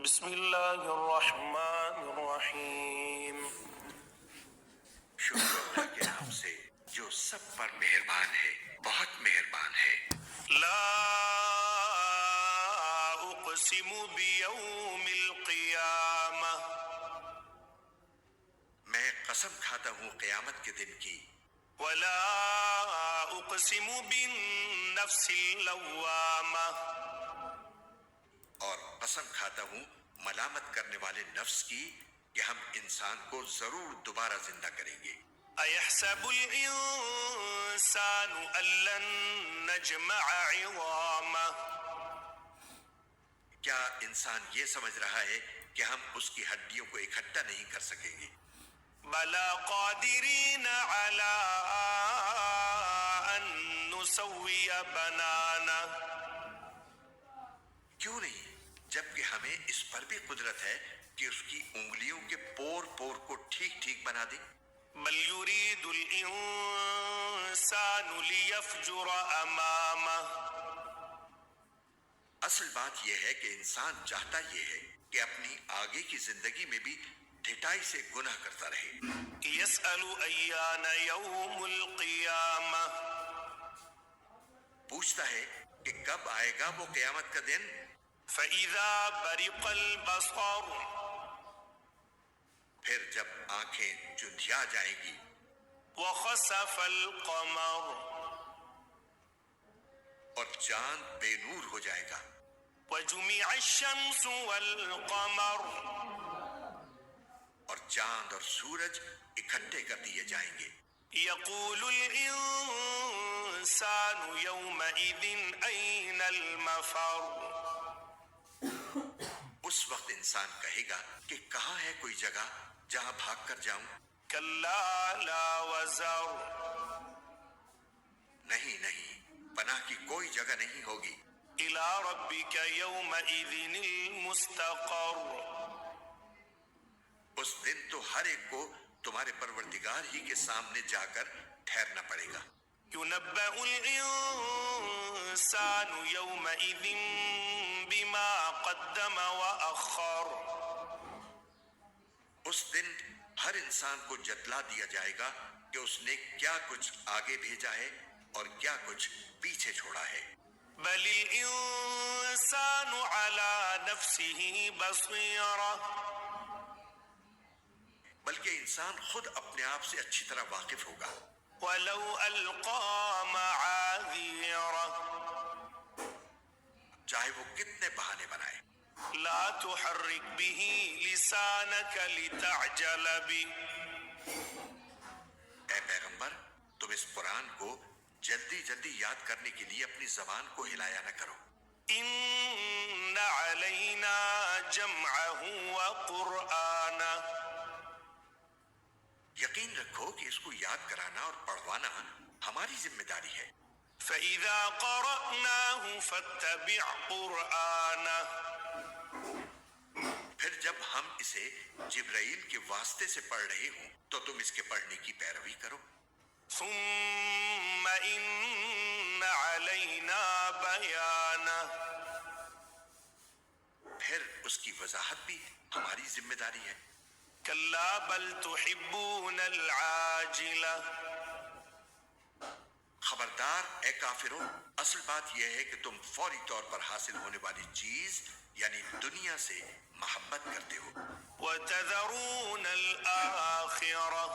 بسم اللہ الرحمن الرحیم۔ شکر اللہ کے نام سے جو سب پر مہربان ہے، بہت مہربان ہے۔ لا اقسم بیوم القیامہ، میں قسم کھاتا ہوں قیامت کے دن کی، ولا اقسم بالنفس اللوامہ، اور قسم کھاتا ہوں ملامت کرنے والے نفس کی کہ ہم انسان کو ضرور دوبارہ زندہ کریں گے۔ ایحسب الانسان ان لن نجمع عظامہ، کیا انسان یہ سمجھ رہا ہے کہ ہم اس کی ہڈیوں کو اکٹھا نہیں کر سکیں گے؟ بلا قادرین علی ان نسوی بنانہ، کیوں نہیں، جبکہ ہمیں اس پر بھی قدرت ہے کہ اس کی انگلیوں کے پور پور کو ٹھیک ٹھیک بنا دیں۔ بل یرید الانسان لیفجر امامہ، اصل بات یہ ہے کہ انسان چاہتا یہ ہے کہ اپنی آگے کی زندگی میں بھی ڈھٹائی سے گناہ کرتا رہے۔ یسأل ایان یوم القیامہ، پوچھتا ہے کہ کب آئے گا وہ قیامت کا دن؟ فإذا برق البصر، پھر جب آنکھیں چندھیا جائیں گی، وخسف القمر، اور چاند بے نور ہو جائے گا، وجمع الشمس والقمر، اور چاند اور سورج اکٹھے کر دیے جائیں گے۔ یقول الانسان یومئذ این المفر، اس وقت انسان کہے گا کہ کہاں ہے کوئی جگہ جہاں بھاگ کر جاؤں؟ کلا لا وزر، نہیں نہیں، پناہ کی کوئی جگہ نہیں ہوگی۔ الی ربک یومئذ المستقر، اس دن تو ہر ایک کو تمہارے پروردگار ہی کے سامنے جا کر ٹھہرنا پڑے گا۔ ينبأ الإنسان يومئذ بما قدم وأخر، اس دن ہر انسان کو جتلا دیا جائے گا کہ اس نے کیا کچھ آگے بھیجا ہے اور کیا کچھ پیچھے چھوڑا ہے۔ بل الإنسان على نفسه بصيرة، بلکہ انسان خود اپنے آپ سے اچھی طرح واقف ہوگا۔ ولو ألقى معاذيره، چاہے وہ کتنے بہانے بنائے۔ لا تحرك به لسانك لتعجل به، اے پیغمبر، تم اس قرآن کو جلدی جلدی یاد کرنے کے لیے اپنی زبان کو ہلایا نہ کرو۔ إن علينا جمعه وقرآنه، یقین رکھو کہ اس کو یاد کرانا اور پڑھوانا ہماری ذمہ داری ہے۔ فإذا قرأناه فاتبع قرآنه، پھر جب ہم اسے جبرائیل کے واسطے سے پڑھ رہے ہوں تو تم اس کے پڑھنے کی پیروی کرو۔ ثم إن علينا بيانه، پھر اس کی وضاحت بھی ہماری ذمہ داری ہے۔ كلا بل تحبون العاجلة، خبردار اے کافروں، اصل بات یہ ہے کہ تم فوری طور پر حاصل ہونے والی چیز یعنی دنیا سے محبت کرتے ہو، وتذرون الآخرة،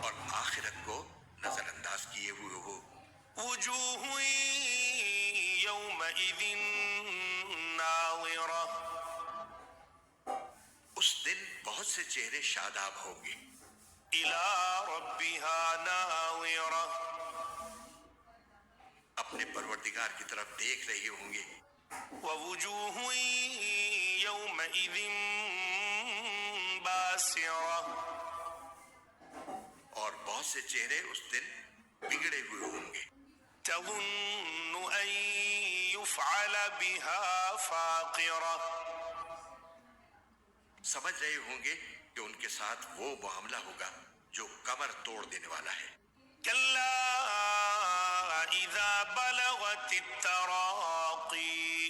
اور آخرت کو نظر انداز کیے ہوئے ہو۔ وجوه يومئذ ناظرة، اس دن بہت سے چہرے شاداب ہوں گے، إلى ربها ناظرة، اپنے پروردگار کی طرف دیکھ رہے ہوں گے۔ ووجوه يومئذ باسرة، اور بہت سے چہرے اس دن بگڑے ہوئے ہوں گے، تظن أن يفعل بها فاقرة، سمجھ رہے ہوں گے کہ ان کے ساتھ وہ معاملہ ہوگا جو کمر توڑ دینے والا ہے۔ كلا إذا بلغت التراقي،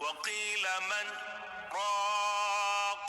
وقيل من راق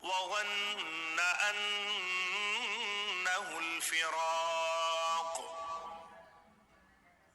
وظن أنه الفراق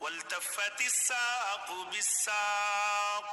والتفت الساق بالساق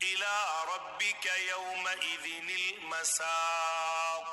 إلى ربك يومئذ المساق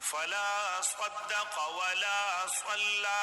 فلا صدق ولا صلى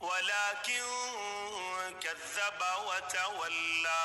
ولكن كذب وتولى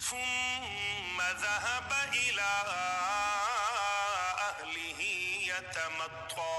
ثم ذهب إلى أهله يتمطى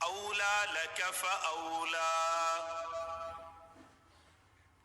أولى لك فأولى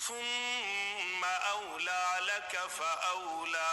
ثم أولى لك فأولى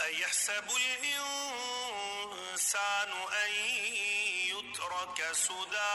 أيحسب الإنسان أن يترك سدى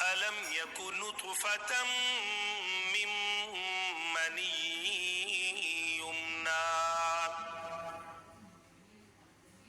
ألم يكن نطفة من مني يمنى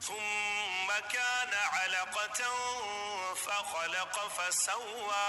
ثم كان علقة فخلق فسوى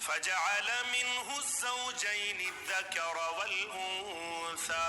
فجعل منه الزوجين الذكر والأنثى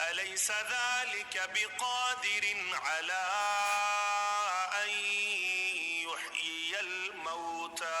أليس ذلك بقادر على أن يحيي الموتى